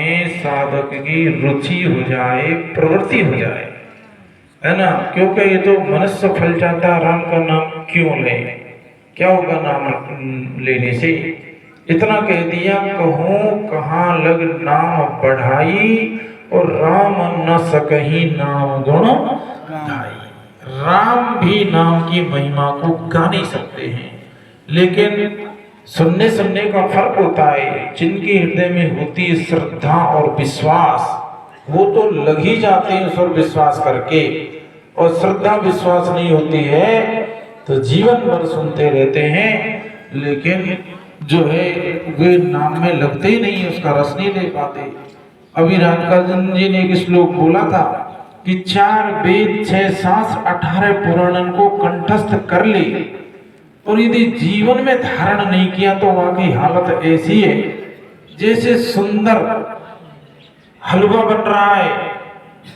में साधक की रुचि हो जाए, प्रवृत्ति हो जाए, है ना। क्योंकि ये तो मनुष्य फल चाहता, राम का नाम क्यों ले, क्या होगा नाम लेने से। इतना कह दिया, कहूँ कहाँ लग नाम बढ़ाई, और राम न सकही नाम गुण गाई। राम भी नाम की महिमा को गा नहीं सकते हैं, लेकिन सुनने सुनने का फर्क होता है। जिनके हृदय में होती है श्रद्धा और विश्वास, वो तो लग ही जाते हैं उस पर विश्वास करके, और श्रद्धा विश्वास नहीं होती है तो जीवन भर सुनते रहते हैं, लेकिन जो है वे नाम में लगते ही नहीं, उसका रस नहीं ले पाते। अभी राजकर्जन जी ने एक श्लोक बोला था कि 4 वेद 6 शास्त्र 18 पुराणन को कंठस्थ कर ले, और यदि जीवन में धारण नहीं किया तो वाकई हालत ऐसी है जैसे सुंदर हलवा बन रहा है,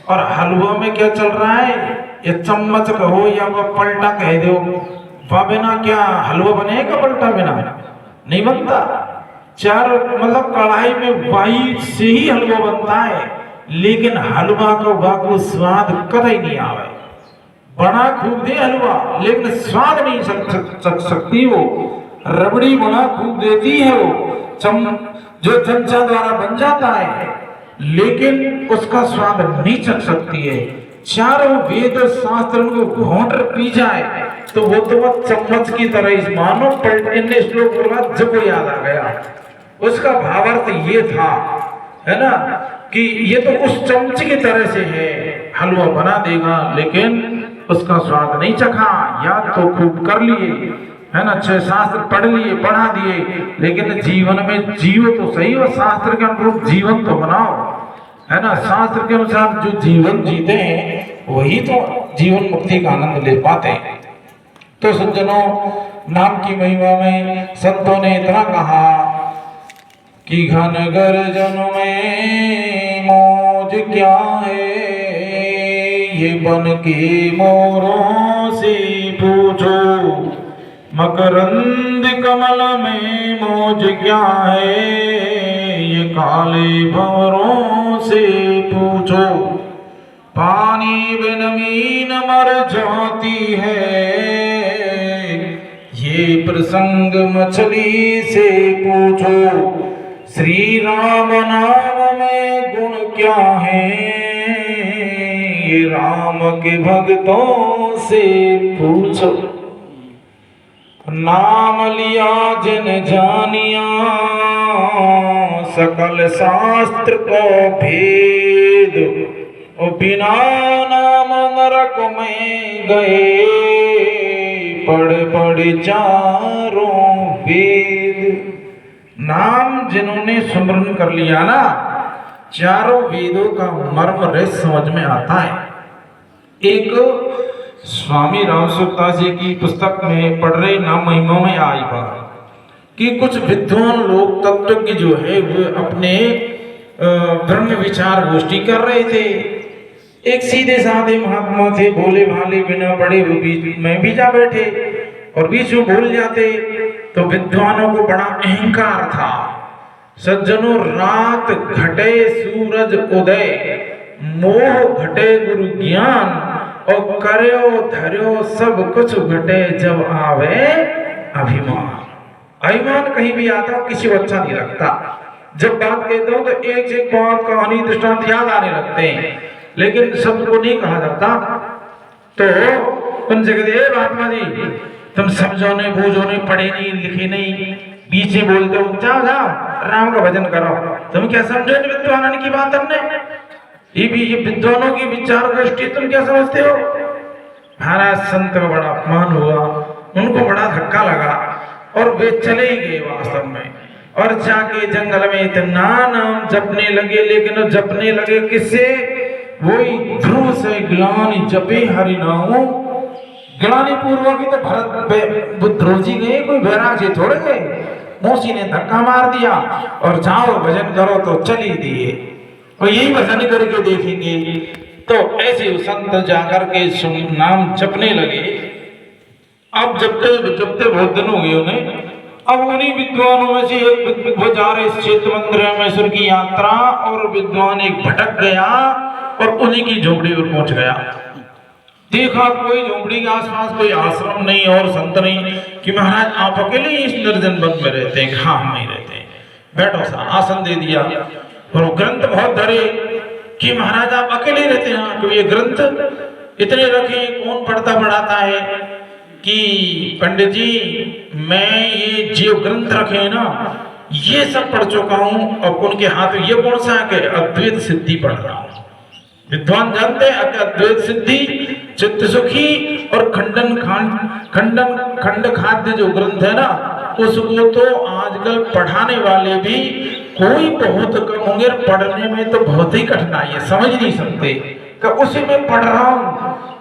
और हलवा में क्या चल रहा है, ये चम्मच कहो या वह पलटा कह दो, वह बिना क्या हलवा बनेगा, पलटा बिना नहीं बनता। चार मतलब कढ़ाई में वाई से ही हलवा बनता है, लेकिन हलवा का वाको स्वाद कतई नहीं आवे। बना खूब दे हलवा, लेकिन स्वाद नहीं चख सकती वो। रबड़ी बना खूब देती है वो, जो चमचा द्वारा बन जाता है, लेकिन उसका स्वाद नहीं चख सकती है। चारों वेद शास्त्र को घोंट पी जाए तो वो तो वह चम्मच की तरह, मानो पलटने श्लोक बोला जब वो याद आ गया। उसका भावार्थ ये था, है ना, कि ये तो उस चमच की तरह से है, हलवा बना देगा लेकिन उसका स्वाद नहीं चखा। याद तो खूब कर लिए, है ना, 6 शास्त्र पढ़ लिए, पढ़ा दिए, लेकिन जीवन में जियो तो सही, और शास्त्र के अनुरूप जीवन तो बनाओ, है ना। शास्त्र के अनुसार जो जीवन जीते हैं वही तो जीवन मुक्ति का आनंद ले पाते हैं। तो सज्जनों, नाम की महिमा में संतों ने इतना कहा कि घन गर्जन में मौज क्या है, ये बन के मोरों से पूछो। मकरंद कमल में मौज क्या है, ये काले भंवरों से पूछो। पानी बिन मीन मर जाती है, ये प्रसंग मछली से पूछो। श्री राम नाम में गुण क्या है, ये राम के भक्तों से पूछो। नाम लिया जिन जानिया, सकल शास्त्र को भेद, और बिना नाम नरक में गए, पढ़ पढ़ चारों वेद। नाम जिन्होंने सुमरन कर लिया ना, चारों वेदों का मर्म रहस्य समझ में आता है। एक स्वामी राम सुखदास जी की पुस्तक में पढ़ रहे नाम महिमा में आई बात कि कुछ विद्वान लोग तत्वज्ञ जो है वो अपने ब्रह्म विचार गोष्ठी कर रहे थे। एक सीधे साधे महात्मा थे, भोले भाले, बिना पढ़े वो बीच में भी जा बैठे, और बीच में भूल जाते। तो विद्वानों को बड़ा अहंकार था। सज्जनों, रात घटे सूरज उदय, मोह घटे गुरु ज्ञान, और कर्यो धर्यो सब कुछ घटे जब आवे अभिमान। अभिमान कहीं भी आता हो किसी को अच्छा नहीं लगता। जब बात कहते हो तो एक से एक बात, कहानी, दृष्टांत याद आने लगते हैं, लेकिन शब्द को नहीं कहा जाता। तो उनसे कहते, महात्मा जी तुम समझो नहीं, बूझो नहीं, पढ़े नहीं, लिखे नहीं, बीच में बोलते हो, जाओ जाओ राम का भजन करो। तुम क्या समझो इन विद्वानों की बात? हमने ये विद्वानों की विचार गोष्ठी तुम क्या समझते हो? महाराज संत का बड़ा अपमान हुआ, उनको बड़ा धक्का लगा, और वे चले गए वास्तव में, और जाके जंगल में इतना नाम जपने लगे। लेकिन जपने लगे किससे? वही ध्रुव से ग्लानि जपे हरि नामो। ग्लानि पूर्वक ही तो भरत ध्रुव जी गए, कोई बैराग जी थोड़े गए। मौसी ने धक्का मार दिया और जाओ भजन करो, तो चली दिए, और यही भजन करके देखेंगे। तो ऐसे संत जाकर के नाम जपने लगे। अब जपते जपते बहुत दिन हो गए उन्हें। अब उन्हीं विद्वानों में से एक वो जा रहे क्षेत्र मंदिर मैसूर की यात्रा, और विद्वान एक भटक गया और उन्हीं की झोपड़ी पर पहुंच गया। देखा कोई झोपड़ी के आसपास कोई आश्रम नहीं और संत नहीं, कि महाराज आप अकेले ही इस निर्जन वन में रहते हैं? हाँ, हम नहीं रहते हैं। बैठो सा, आसन दे दिया, और ग्रंथ बहुत धरे कि महाराज आप अकेले रहते हैं, तो ये ग्रंथ इतने रखे, कौन पढ़ता पढ़ाता है? कि पंडित जी मैं ये जो ग्रंथ रखे हैं ना, ये सब पढ़ चुका हूं, और उनके हाथ में ये कौन सा है? अद्वैत सिद्धि पढ़ रहा हूं। विद्वान जानते हैं अद्वैत सिद्धि, चित्त सुखी और खंड खाद्य जो ग्रंथ है ना, उसको तो आजकल पढ़ाने वाले भी कोई बहुत कम होंगे, पढ़ने में तो बहुत ही कठिनाई है, समझ नहीं सकते कि उसी में पढ़ रहा हूं।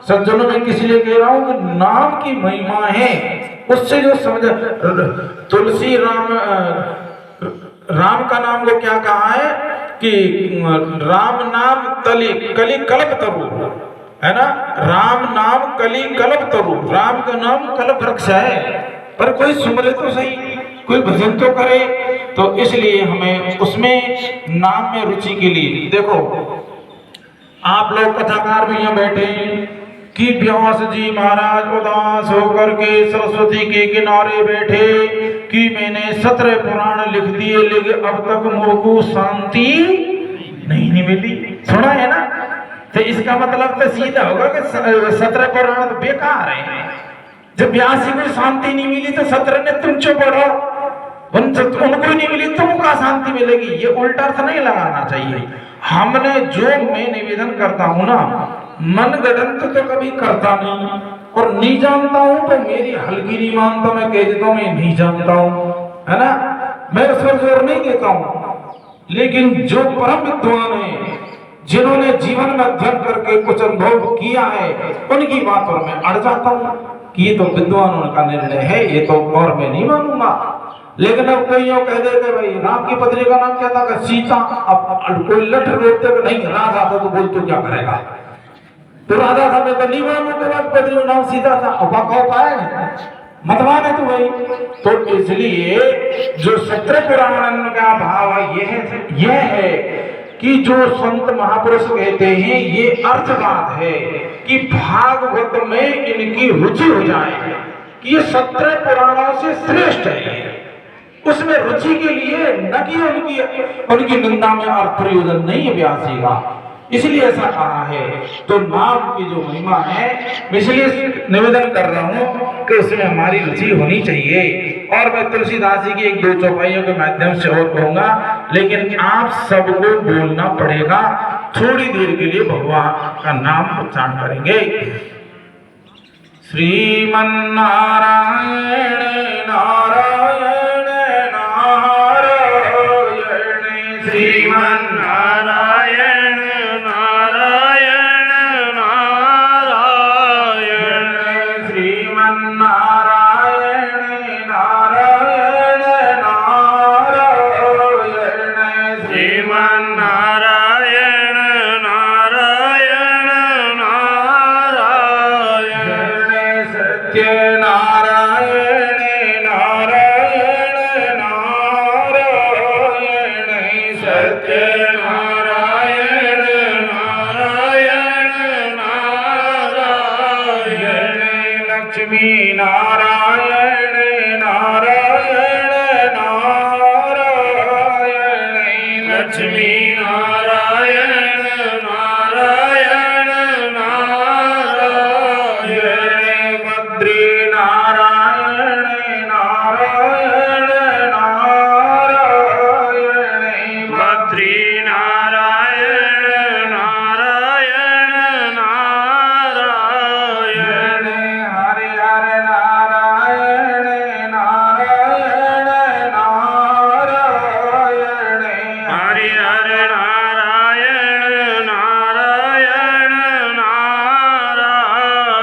सज्जनों में किसी लिए कह रहा हूं कि नाम की महिमा है, उससे जो समझ, तुलसी राम का नाम को क्या कहा है कि राम नाम कली कल्प तरु, है ना? राम नाम कली कल्प तरु, राम का नाम कल्प वृक्ष है, पर कोई सुमरे तो सही, कोई भजन तो करे। तो इसलिए हमें उसमें नाम में रुचि के लिए, देखो आप लोग कथाकार भी यहाँ बैठे कि व्यास जी महाराज उदास होकर के सरस्वती के किनारे बैठे कि मैंने 17 पुराण लिख दिए, लेकिन अब तक मुझको शांति नहीं मिली। सुना है ना? तो इसका मतलब तो सीधा होगा कि 17 पुराण तो बेकार है। जब व्यास जी को शांति नहीं मिली तो 17 ने तुम चुप पढ़ो, उनको नहीं मिली तुमको शांति मिलेगी, ये उल्टा अर्थ नहीं लगाना चाहिए। हमने जो, मैं निवेदन करता हूं ना, मन गढ़ंत तो कभी करता नहीं, और नहीं जानता हूं तो मेरी हल्की नहीं मानता, मैं कह देता हूं मैं नहीं जानता हूं, है ना? मैं उस पर जोर नहीं देता हूं। लेकिन जो परम विद्वान है, जिन्होंने जीवन में अध्ययन करके कुछ अनुभव किया है, उनकी बात पर मैं अड़ जाता हूं कि ये तो विद्वानों का निर्णय है, ये तो और मैं नहीं मानूंगा। लेकिन अब कोई यूं कह दे कि भाई राम की पत्नी का नाम क्या था? कि सीता। अब कोई लठ रोकते नहीं, राधा था तो बोल तो क्या करेगा? तो राधा था मैं तो नहीं मानू कि पत्नी का नाम सीता था, अब होता है मत माने तो भाई। तो इसलिए जो 17 पुराण का भाव यह है कि जो संत महापुरुष कहते हैं, ये अर्थवाद है कि भागवत में इनकी रुचि हो जाए कि ये 17 पुराणों से श्रेष्ठ है, उसमें रुचि के लिए, न कि उनकी निंदा में अर्थ प्रयोजन नहीं है व्यास जी का, इसलिए ऐसा कहा है। तो नाम की जो महिमा है, इसलिए निवेदन कर रहा हूं कि उसमें हमारी रुचि होनी चाहिए। और मैं तुलसीदास जी की एक दो चौपाइयों के माध्यम से और कहूंगा, लेकिन आप सबको बोलना पड़ेगा। थोड़ी देर के लिए भगवान का नाम उच्चारण करेंगे। श्रीमन नारायण नारायण नारायण, श्रीमन नारायण नारायण नारायण, श्रीमन नारायण नारायण नारायण, श्रीमन नारायण नारायण नारायण, सत्य नारायण नारायण नारायण, सत्य नारायण नारायण नारायण, लक्ष्मी नारायण नारायण नारायण, लक्ष्मी नारायण नारायण नारायण, बद्री नारायण नारायण नारायण, बद्री नारायण नारायण नारायण, हरि हरि नारायण नारायण नारायण, हरि हरि नारायण नारायण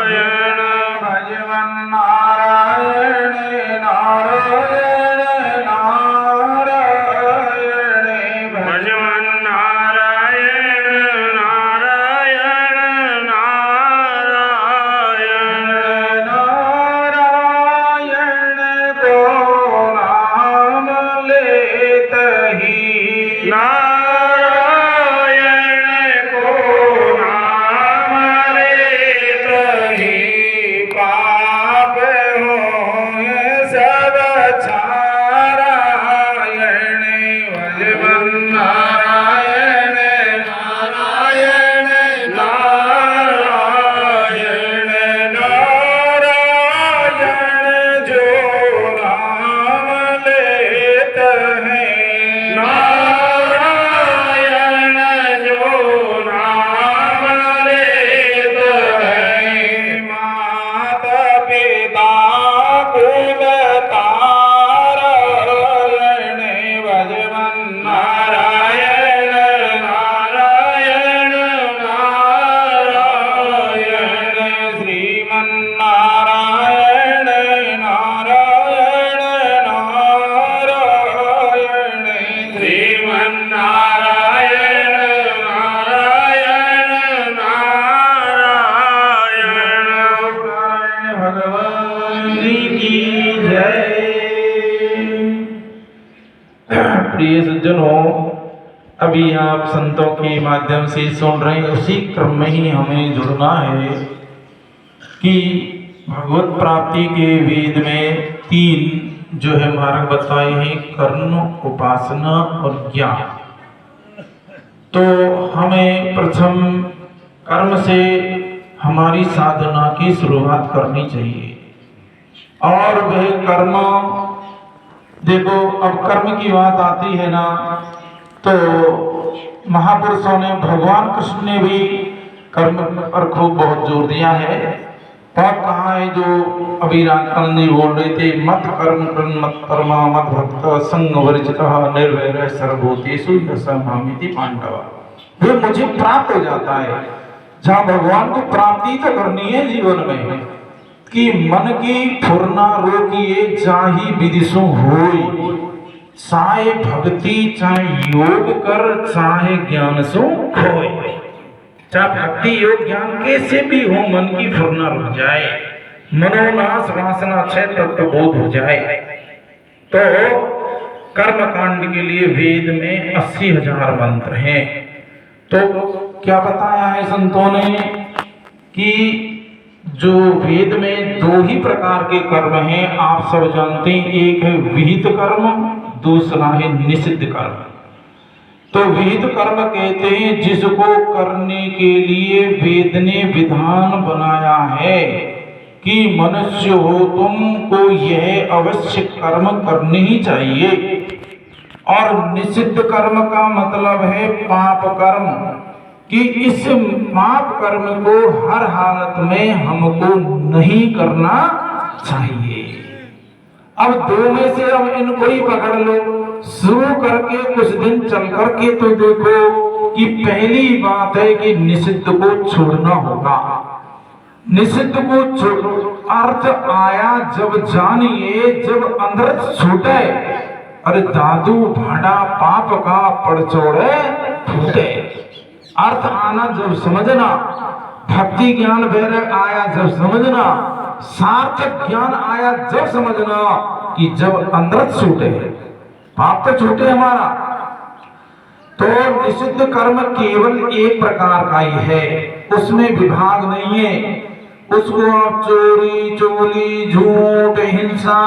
नारायण, भजवन नारायण नारायण नारायण, भजवन नारायण नारायण नारायण, नारायण को अभी आप संतों के माध्यम से सुन रहे हैं, उसी क्रम में ही हमें जुड़ना है कि भगवत प्राप्ति के वेद में 3 जो है मार्ग बताए हैं, कर्म, उपासना और ज्ञान। तो हमें प्रथम कर्म से हमारी साधना की शुरुआत करनी चाहिए। और वह कर्म, देखो अब कर्म की बात आती है ना, तो महापुरुषों ने, भगवान कृष्ण ने भी कर्म पर खूब बहुत जोर दिया है। और कहा है, जो अभी राजकान जी बोल रहे थे, मत कर्म कर्म मत कर्मा मत भक्त संग वर्जितः निर्वैर सर्वभूतेषु न संहामिति पांडवा। वो मुझे प्राप्त हो जाता है। जहाँ भगवान को प्राप्ति तो करनी है जीवन में, कि मन की फुरना रोकिए जाहि विदिशु होय, चाहे भक्ति चाहे योग कर चाहे ज्ञान सो खोय। चाहे भक्ति योग ज्ञान कैसे भी हो, मन की फुरना रुक जाए, मनोनाश वासना क्षय तत्व बोध हो जाए। तो कर्म कांड के लिए वेद में 80,000 मंत्र हैं। तो क्या बताया है संतों ने कि जो वेद में 2 ही प्रकार के कर्म हैं, आप सब जानते हैं। एक है विहित कर्म, दूसरा है निषिद्ध कर्म। तो विहित कर्म कहते हैं जिसको करने के लिए वेद ने विधान बनाया है कि मनुष्य हो तुमको यह अवश्य कर्म करने ही चाहिए। और निषिद्ध कर्म का मतलब है पाप कर्म, कि इस पाप कर्म को हर हालत में हमको नहीं करना चाहिए। अब 2 में से अब इनको ही पकड़ लो, शुरू करके कुछ दिन चल करके तो देखो कि पहली बात है कि निषिद्ध को छोड़ना होगा। निषिद्ध को छोड़ो, अर्थ आया जब जानिए, जब अंदर छूटे, अरे दादू भाड़ा पाप का पड़चोड़े फूटे। अर्थ आना जब समझना, भक्ति ज्ञान वैराग्य आया जब समझना, सार्थक ज्ञान आया जब समझना कि जब अंदर छूटे, पाप तो छूटे हमारा। तो निषिद्ध कर्म केवल एक प्रकार का ही है, उसमें विभाग नहीं है। उसको आप चोरी चोली झूठ हिंसा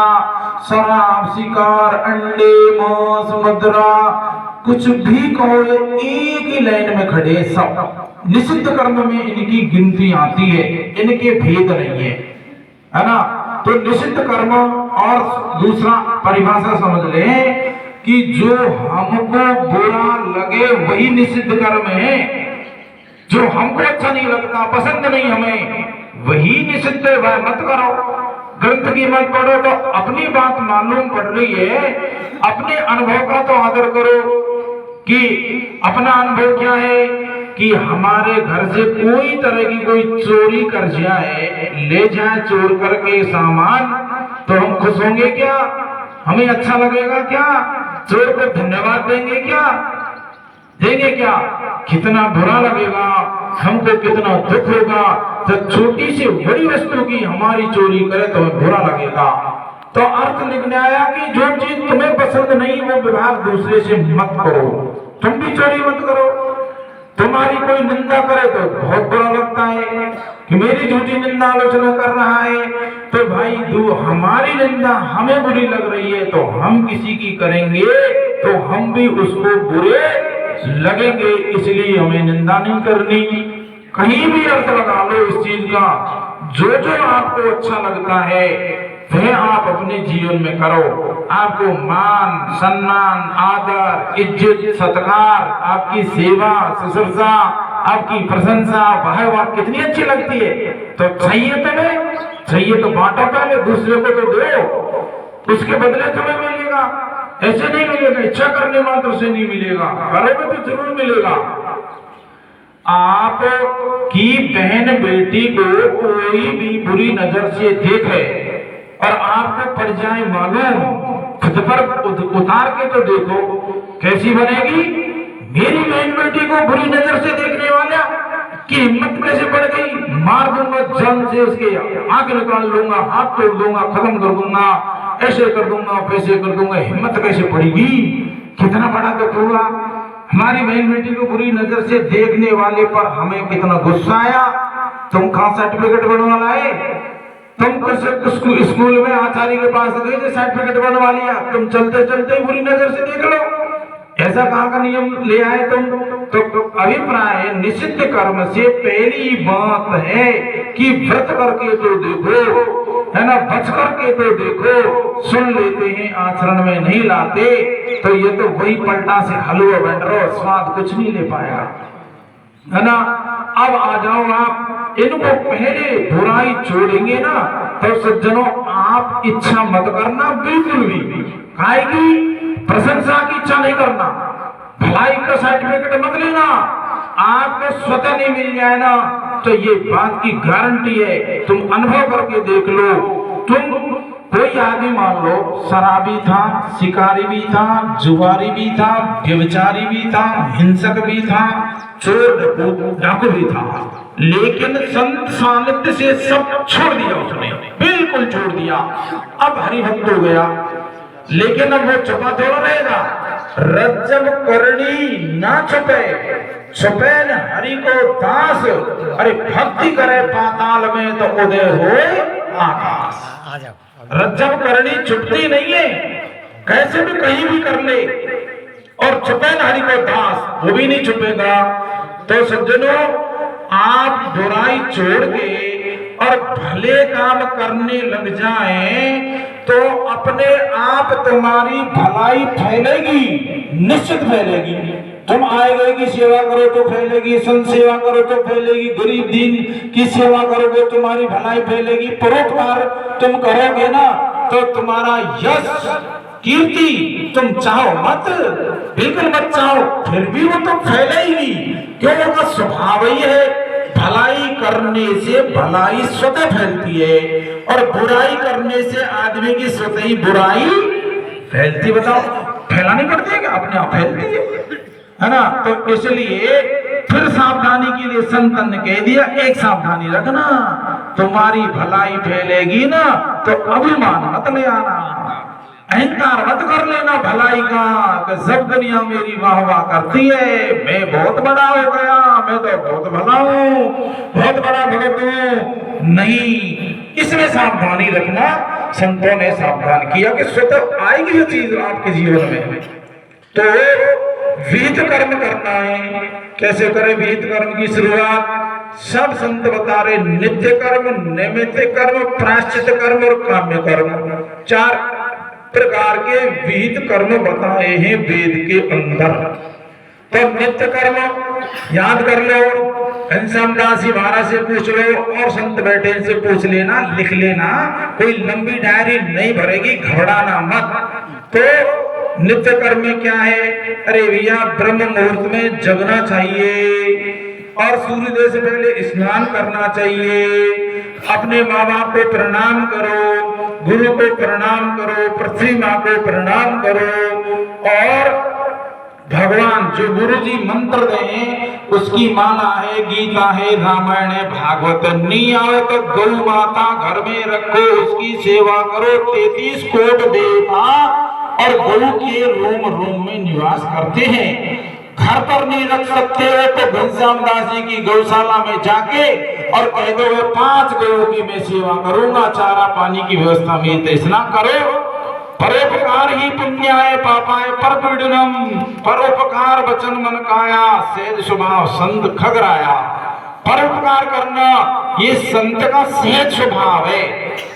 शराब शिकार अंडे मांस मदिरा कुछ भी कहो, एक ही लाइन में खड़े सब। निषिद्ध कर्म में इनकी गिनती आती है, इनके भेद नहीं है ना। तो निषिद्ध कर्म और दूसरा परिभाषा समझ लें कि जो हमको बुरा लगे वही निषिद्ध कर्म है। जो हमको अच्छा नहीं लगता, पसंद नहीं हमें, वही निषिद्ध है, वह मत करो। ग्रंथ की मत पढ़ो तो अपनी बात मालूम पड़ रही है, अपने अनुभव का तो आदर करो कि अपना अनुभव क्या है कि हमारे घर से कोई तरह की कोई चोरी कर जाए, ले जाए चोर करके सामान, तो हम खुश होंगे क्या? हमें अच्छा लगेगा क्या? चोर को धन्यवाद देंगे क्या? देंगे क्या? कितना बुरा लगेगा हमको, कितना दुख होगा। तो छोटी सी बड़ी वस्तु की हमारी चोरी करे तो हमें बुरा लगेगा। तो अर्थ लिखने आया कि जो चीज तुम्हें पसंद नहीं वो व्यवहार दूसरे से मत करो, तुम भी चोरी मत करो। तुम्हारी कोई निंदा करे तो बहुत बुरा लगता है कि मेरी झूठी निंदा आलोचना कर रहा है, तो भाई हमारी निंदा हमें बुरी लग रही है तो हम किसी की करेंगे तो हम भी उसको बुरे लगेंगे, इसलिए हमें निंदा नहीं करनी। कहीं भी अर्थ लगा लो इस चीज का, जो जो आपको अच्छा लगता है वह आप अपने जीवन में करो। आपको मान सम्मान आदर इज्जत सत्कार, आपकी सेवा शुश्रूषा, आपकी प्रशंसा वाह कितनी अच्छी लगती है, तो चाहिए तुम्हें, चाहिए तो बांटो, पहले दूसरे को तो दो, उसके बदले तुम्हें मिलेगा। ऐसे नहीं मिलेगा, इच्छा करने मात्र से नहीं मिलेगा, करोगे तो जरूर मिलेगा। आप की बहन बेटी को कोई भी बुरी नजर से देखे और आपको पड़ जाए मालूम, खुद पर उतार के तो देखो कैसी बनेगी। मेरी बहन बेटी को बुरी नजर से देखने वाला की हिम्मत कैसे बढ़ गई, मार दूंगा जान से, उसके आंख निकाल लूंगा, हाथ तोड़ दूंगा, खत्म कर दूंगा, ऐसे कर दूंगा, पैसे कर दूंगा, हिम्मत कैसे पड़ेगी। कितना बड़ा दुख हुआ हमारी बहन बेटी को बुरी नजर से देखने वाले पर हमें कितना गुस्सा आया। तुम कहाँ सर्टिफिकेट बनवा लाए? तुम स्कूल में आचार्य के पास गए थे, सर्टिफिकेट बनवा लिया, तुम चलते चलते ही बुरी नजर से देख लो। ऐसा कहाँ का नियम ले आए तुम? तो अभिप्राय निषिद्ध कर्म से पहली बात है कि व्रत करके तो देखो, है ना, बच करके तो देखो। सुन लेते हैं, आचरण में नहीं लाते तो ये तो वही पलटा से हलवा बन रहा, स्वाद कुछ नहीं ले पाएगा, है ना। अब आ जाओ आप, इनको पहले बुराई छोड़ेंगे ना तो सज्जनों आप इच्छा मत करना बिल्कुल भी, खाएगी प्रशंसा की इच्छा नहीं करना, भलाई का सर्टिफिकेट मत लेना। आपको स्वतः नहीं मिल जाए ना तो ये बात की गारंटी है, तुम अनुभव करके देख लो। तुम कोई आदमी मान लो शराबी था, शिकारी भी था, जुआरी भी था, व्यभिचारी भी था, हिंसक भी था, चोर डाकू भी था, लेकिन संत सानिध्य से सब छोड़ दिया उसने, बिल्कुल छोड़ दिया। अब हरिभक्त हो गया, लेकिन अब वो छुपा थोड़ा रहेगा। रज्जब करणी ना छुपे, छुपे न हरि को दास, अरे भक्ति करे पाताल में तो उदय हो आकाश। रज्जब करणी छुपती नहीं है, कैसे भी कहीं भी कर ले, और छुपे न हरि को दास, वो भी नहीं छुपेगा। तो सज्जनों आप बुराई छोड़ के और भले काम करने लग जाएं तो अपने आप तुम्हारी भलाई फैलेगी, निश्चित फैलेगी। तुम आए गए की सेवा करो तो फैलेगी, संत सेवा करो तो फैलेगी, गरीब दीन की सेवा करोगे तुम्हारी भलाई फैलेगी, परोपकार तुम करोगे ना तो तुम्हारा यश कीर्ति तुम चाहो मत, बिल्कुल मत चाहो, फिर भी वो तो फैलेगी। क्यों? उसका स्वभाव ही है, भलाई करने से भलाई स्वतः फैलती है और बुराई करने से आदमी की स्वतः ही बुराई फैलती। बताओ, फैलानी पड़ती है क्या? अपने आप फैलती है ना। तो इसलिए फिर सावधानी के लिए संतन ने कह दिया, एक सावधानी रखना, तुम्हारी भलाई फैलेगी ना तो अभिमान मत ले आना, अहंकार मत कर लेना भलाई का कि सब दुनिया मेरी वाह वाह करती है, मैं बहुत बड़ा हो गया, मैं तो बहुत भला हूँ, बहुत बड़ा भगत हूँ। नहीं, इसमें सावधानी रखना। संतों ने सावधान किया कि स्वतः आएगी ये चीज आपके जीवन में। तो विहित कर्म करना है। कैसे करें विहित कर्म की शुरुआत? सब संत बता रहे, नित्य कर्म, नैमित्तिक कर्म, प्रायश्चित कर्म और काम्य कर्म, 4 प्रकार के विहित कर्म बताए हैं वेद के अंदर। तो नित्य कर्म याद कर लो, घनश्याम दास जी महाराज से पूछ लो और संत बैठे से पूछ लेना, लिख लेना, कोई लंबी डायरी नहीं भरेगी, घबराना मत। तो नित्य कर्म में क्या है? अरे भैया ब्रह्म मुहूर्त में जगना चाहिए और सूर्योदय से पहले स्नान करना चाहिए, अपने माँ बाप को प्रणाम करो, गुरु को प्रणाम करो, पृथ्वी माँ को प्रणाम करो, और भगवान जो गुरु जी मंत्र दें उसकी माला है, गीता है, रामायण है, भागवत। नहीं आवे तो गौ माता घर में रखो, उसकी सेवा करो। 33 कोट देवता और गौ के रोम रोम में निवास करते हैं। घर पर नहीं रख सकते हो तो घनश्याम दास जी की गौशाला में जाके और कह दो 5 गौओं की मैं सेवा करूंगा, चारा पानी की व्यवस्था में इतना करो। परोपकार ही पुण्याय पापाय परपीडनम, परोपकार वचन मन काया, सहज स्वभाव संत खगराया। परोपकार करना ये संत का सहज स्वभाव है,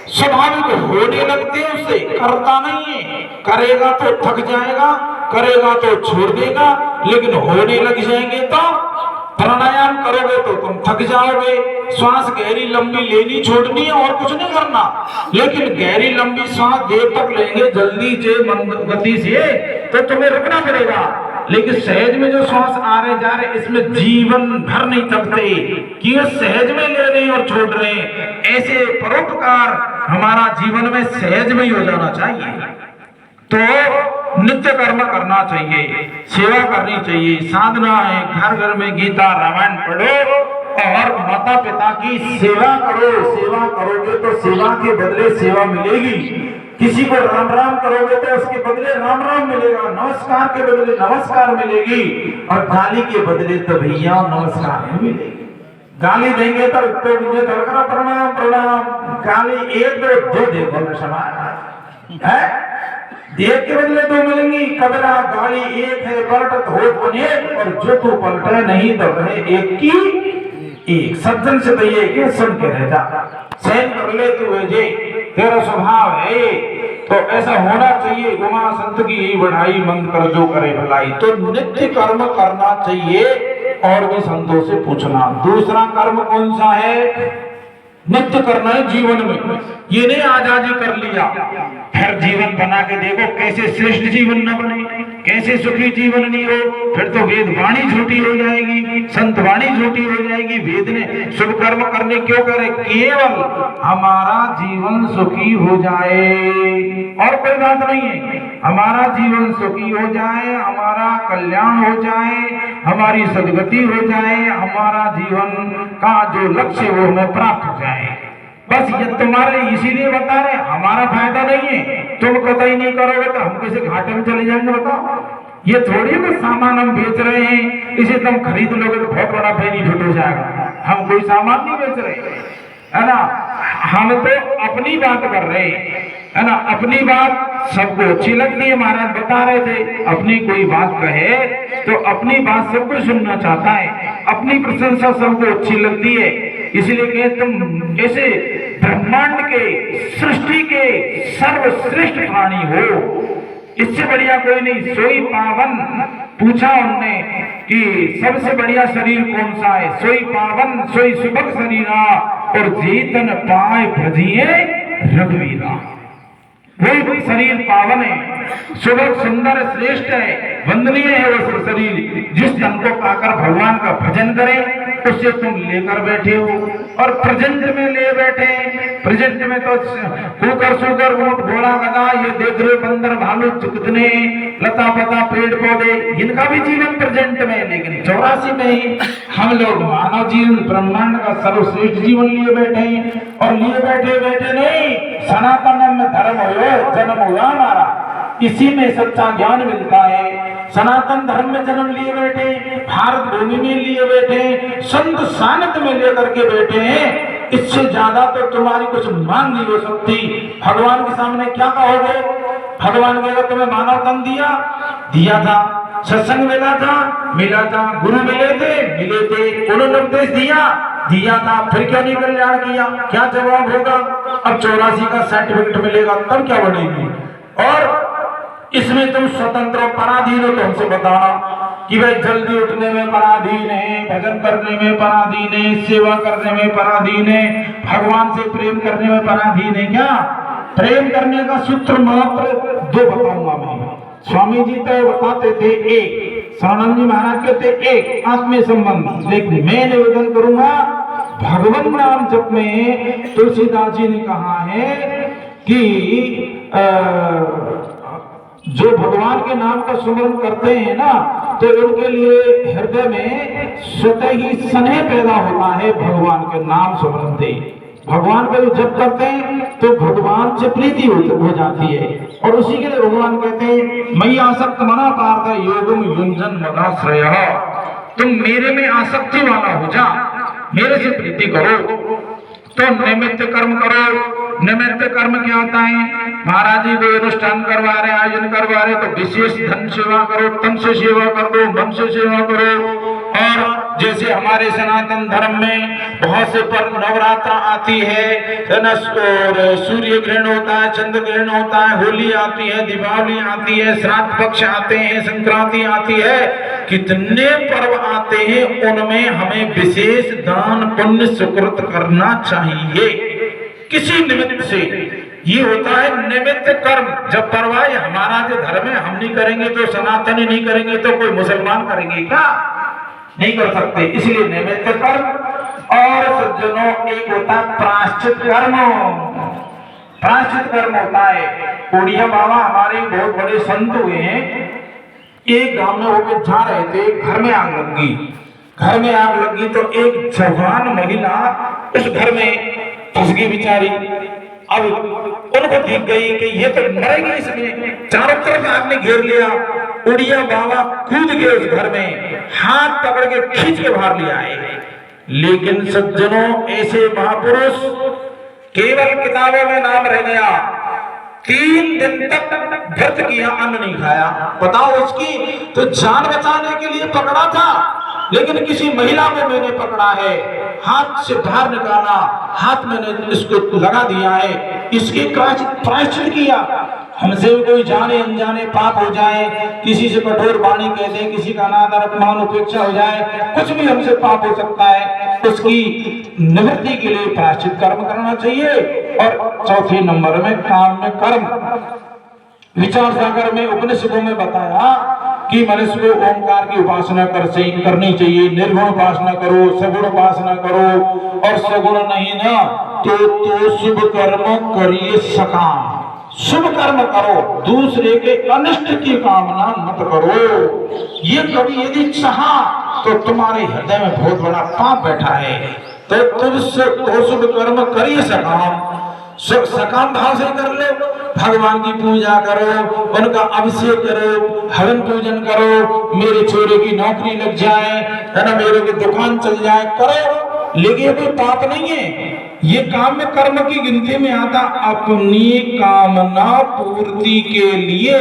स्वाभाविक होने लगते हैं, उसे करता नहीं है। करेगा तो थक जाएगा, करेगा तो छोड़ देगा, लेकिन होने लग जाएंगे तो प्राणायाम करोगे तो तुम थक जाओगे। श्वास गहरी लंबी लेनी छोड़नी है और कुछ नहीं करना, लेकिन गहरी लंबी श्वास देर तक लेंगे जल्दी से मंद गति से तो तुम्हें रुकना पड़ेगा। लेकिन सहज में जो श्वास आ रहे जा रहे इसमें जीवन भर नहीं थकते, क्यों? सहज में ले रहे और छोड़ रहे। ऐसे परोपकार हमारा जीवन में सहज में ही हो जाना चाहिए। तो नित्य कर्म करना चाहिए, सेवा करनी चाहिए, साधना है, घर घर में गीता रामायण पढ़ो और माता पिता की सेवा करो। सेवा करोगे तो सेवा के बदले सेवा मिलेगी। किसी को राम राम करोगे तो उसके बदले राम राम मिलेगा, नमस्कार के बदले नमस्कार मिलेगी, और गाली के बदले तो भैया नमस्कार नहीं मिलेगी। गाली देंगे तो प्रणाम प्रणाम, गाली एक दो देखो न समान है, एक के बदले दो मिलेंगी। कबरा गाली एक है, पलटत हो अनेक, और जो तू पलटे नहीं तो रहे एक की एक। सज्जन से तो ये कि सुन के रह जा, सहन कर ले तू है जे, तेरा स्वभाव है तो ऐसा होना चाहिए। गुमा संत की यही बढ़ाई, मंद कर जो करे भलाई। तो नित्य कर्म करना चाहिए और भी संतों से पूछना। दूसरा कर्म कौन सा है? नित्य करना है जीवन में। ये नहीं आज आज ही कर लिया, फिर जीवन बना के देखो कैसे श्रेष्ठ जीवन न बने, कैसे सुखी जीवन नहीं हो। फिर तो वेद वाणी झूठी हो जाएगी, संत वाणी झूठी हो जाएगी। वेद ने शुभ कर्म करने क्यों करे? केवल हमारा जीवन सुखी हो जाए, और कोई बात नहीं है। हमारा जीवन सुखी हो जाए, हमारा कल्याण हो जाए, हमारी सद्गति हो जाए, हमारा जीवन का जो लक्ष्य वो हमें प्राप्त हो जाए। बस ये तुम्हारे इसीलिए बता रहे, हमारा फायदा नहीं है। तुम कतई नहीं करोगे तो हम किसी घाटे में चले जाएंगे बताओ। ये थोड़ी ना सामान हम बेच रहे हैं, इसे तुम खरीद लोगे तो बहुत बड़ा बेनिफिट हो जाएगा। हम कोई सामान नहीं बेच रहे, है ना। हम तो अपनी बात कर रहे हैं, है ना। अपनी बात सबको अच्छी लगती है। महाराज बता रहे थे, अपनी कोई बात कहे तो अपनी बात सबको सुनना चाहता है, अपनी प्रशंसा सबको अच्छी लगती है। इसलिए कहे तुम ऐसे ब्रह्मांड के, सृष्टि के सर्वश्रेष्ठ प्राणी हो, इससे बढ़िया कोई नहीं। सोई पावन, पूछा उनने कि सबसे बढ़िया शरीर कौन सा है? सोई पावन सोई सुभग शरीरा, और जीतन पाए भजिए रघुवीरा। वो शरीर पावन है, सुभग सुंदर श्रेष्ठ है, वंदनीय है वो शरीर। जिस जन को पाकर भगवान का भजन करे उससे तुम लेकर बैठे हो, और प्रेजेंट में ले बैठे। प्रेजेंट में तो कुकर सुकर ऊंट घोड़ा गधा, ये देख रहे बंदर भालू कितने लता पता पेड़ पौधे, इनका भी जीवन प्रेजेंट में। लेकिन 84 में ही हम लोग मानव जीवन, ब्रह्मांड का सर्वश्रेष्ठ जीवन लिए बैठे हैं। और लिए बैठे बैठे नहीं, सनातन में धर्म हो, जन्म हुआ हमारा, इसी में सच्चा ज्ञान मिलता है। सनातन धर्म में जन्म लिए बैठे, भारत भूमि में लिए बैठे, संत सानिध्य में लेकर के बैठे हैं। इससे ज्यादा तो तुम्हारी कुछ मांग नहीं हो सकती। भगवान के सामने क्या कहोगे? भगवान ने अगर तुम्हें मानव तन दिया, दिया था। सत्संग मिला था, गुरु मिले थे, उन्होंने उपदेश दिया था, फिर क्यों नहीं कल्याण किया? क्या जवाब होगा? अब 84 का सर्टिफिकेट मिलेगा तब क्या बढ़ेगी? और इसमें तुम स्वतंत्र हो, पराधीन हो तो हमसे बताना कि भाई जल्दी उठने में पराधीन है, भजन करने में पराधीन है, सेवा करने में पराधीन है, भगवान से प्रेम करने में पराधीन है। क्या प्रेम करने का सूत्र मात्र 2 बताऊंगा मैं। स्वामी जी तो बताते थे एक, स्वानंद जी महाराज कहते एक, आत्मीय संबंध। लेकिन मैं निवेदन करूंगा, भगवान नाम जप में तुलसीदास जी ने कहा है कि जो भगवान के नाम का सुमरण करते हैं ना, तो उनके लिए हृदय में स्वतः ही स्नेह पैदा होता है। भगवान के नाम सुमरण से भगवान का जो जप करते हैं तो भगवान से प्रीति हो जाती है। और उसी के लिए भगवान कहते हैं, मयि आसक्त मना पार्थ योगम युंजन मदाश्रयः। तुम मेरे में आसक्ति वाला हो जा, मेरे से प्रीति करो, तो निमित्त कर्म करो। निमित्त कर्म क्या होता है? महाराज जी कोई अनुष्ठान करवा रहे, आयोजन करवा रहे, तो विशेष धन सेवा करो, तन से सेवा करो, मन से सेवा करो। और जैसे हमारे सनातन धर्म में बहुत से पर्व, नवरात्र आती है ना, सूर्य ग्रहण होता है, चंद्र ग्रहण होता है, होली आती है, दीपावली आती है, श्राद्ध पक्ष आते हैं, संक्रांति आती है, कितने पर्व आते हैं। उनमें हमें विशेष दान पुण्य सुकृत करना चाहिए किसी निमित्त से। ये होता है निमित्त कर्म। जब पर्व आए, हमारा जो धर्म है हम नहीं करेंगे तो सनातनी नहीं करेंगे तो कोई मुसलमान करेंगे क्या? नहीं कर सकते। इसलिए निमित्त कर्म। और सज्जनों, एक होता है प्रायश्चित कर्म। प्रायश्चित कर्म होता है, उड़िया बाबा हमारे बहुत बड़े संत हुए हैं। एक गांव में होकर जा रहे थे, घर में आग लग गई। घर में आग लगी तो एक जवान महिला उस घर में फंस गई बेचारी। अब उनको दिख गई कि ये तो मरेगी इसमें, चारों तरफ आग ने घेर लिया। उड़िया बाबा कूद गए उस घर में, हाथ पकड़ के खींच के बाहर ले आए। लेकिन सज्जनों, ऐसे महापुरुष केवल किताबों में नाम रह गया। 3 दिन तक व्रत किया, अन्न नहीं खाया। बताओ, उसकी तो जान बचाने के लिए पकड़ा था, लेकिन किसी महिला को मैंने पकड़ा है, हाथ से बाहर निकाला, हाथ मैंने इसको लगा दिया है, इसकी प्रायश्चित किया। हमसे कोई जाने अनजाने पाप हो जाए, किसी से कठोर वाणी कह दे, किसी का अनादर अपमान उपेक्षा हो जाए, कुछ भी हमसे पाप हो सकता है, उसकी निवृत्ति के लिए प्रायश्चित कर्म करना चाहिए। और चौथे नंबर में काम में कर्म। विचार सागर में उपनिषदों में बताया कि मनुष्य को ओंकार की उपासना करनी चाहिए। निर्गुण उपासना करो, सगुण उपासना करो, और सगुण नहीं ना तो शुभ कर्म करिए सकाम। शुभ कर्म करो, दूसरे के अनिष्ट की कामना मत करो। ये कभी यदि चाहा तो तुम्हारे हृदय में बहुत बड़ा पाप बैठा है, तो तुम शुभ कर्म करिए सकाम। सकाम भाव से कर लो, भगवान की पूजा करो, उनका अभिषेक करो, हवन पूजन करो, मेरे छोरे की नौकरी लग जाए, है ना, मेरे की दुकान चल जाए, करो, लेकिन ये कोई पाप नहीं है। ये काम में कर्म की गिनती में आता। अपनी कामना पूर्ति के लिए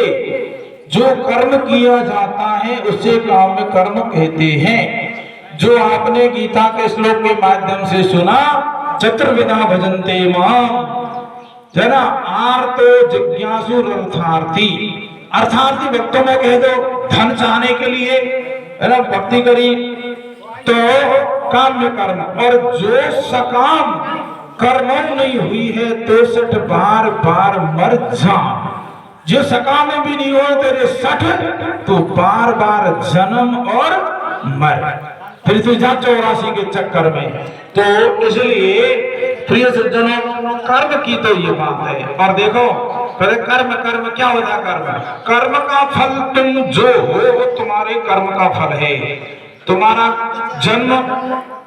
जो कर्म किया जाता है उसे काम में कर्म कहते हैं। जो आपने गीता के श्लोक के माध्यम से सुना, चतुर्विधा भजन्ते माम, जना आर्तो जिज्ञासु अर्थार्थी। अर्थार्थी भक्तों में कह दो, धन चाहने के लिए, है ना, भक्ति करी तो काम्य कर्म। और जो सकाम कर्म नहीं हुई है 63 बार बार मर जा। जो सकाम भी नहीं हो तेरे 60 तो बार बार जन्म और मर, फिर तू जा 84 के चक्कर में। तो इसलिए प्रिय सज्जनों, कर्म की तो ये बात है। और देखो, पहले कर्म कर्म क्या होता है? कर्म का फल तुम जो हो वो तुम्हारे कर्म का फल है। तुम्हारा जन्म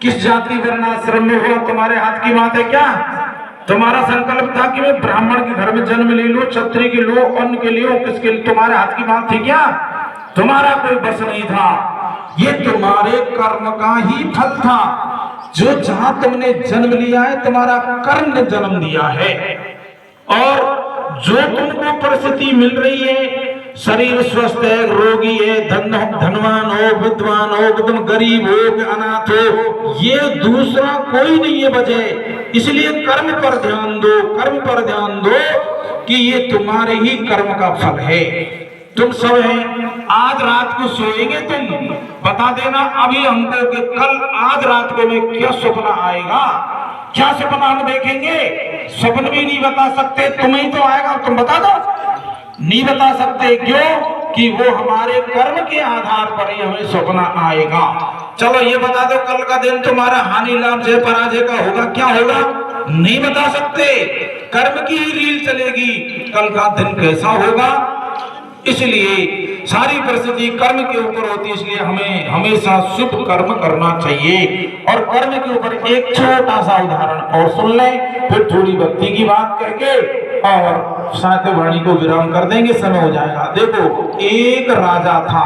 किस जाति वर्णाश्रम में हुआ तुम्हारे हाथ की बात है क्या? तुम्हारा संकल्प था कि मैं ब्राह्मण के घर में जन्म ले लूं, क्षत्रिय के लो, अन्न के लिए, किसके लिए? तुम्हारे हाथ की बात थी क्या? तुम्हारा कोई बस नहीं था, ये तुम्हारे कर्म का ही फल था। जो जहां तुमने जन्म लिया है तुम्हारा कर्म ने जन्म दिया है। और जो तुमको परिस्थिति मिल रही है, शरीर स्वस्थ है, रोगी है, धनवान हो, विद्वान हो, तुम गरीब हो, अनाथ हो, ये दूसरा कोई नहीं है वजह। इसलिए कर्म पर ध्यान दो, कर्म पर ध्यान दो कि ये तुम्हारे ही कर्म का फल है। तुम सब हैं, आज रात को सोएंगे तुम, बता देना अभी हमको कि कल आज रात को में क्या सपना आएगा, क्या सपना हम देखेंगे। सपन भी नहीं बता सकते, तुम्हें तो आएगा, तुम बता दो। नहीं बता सकते, क्यों? कि वो हमारे कर्म के आधार पर ही हमें सपना आएगा। चलो ये बता दो, कल का दिन तुम्हारा हानि लाभ जय पराजय का होगा, क्या होगा? नहीं बता सकते। कर्म की ही रील चलेगी, कल का दिन कैसा होगा। इसलिए सारी परिस्थिति कर्म के ऊपर होती है, इसलिए हमें हमेशा शुभ कर्म करना चाहिए। और कर्म के ऊपर एक छोटा सा उदाहरण और सुन लें, फिर थोड़ी भक्ति की बात करके और साहित्य वाणी को विराम कर देंगे, समय हो जाएगा। देखो, एक राजा था,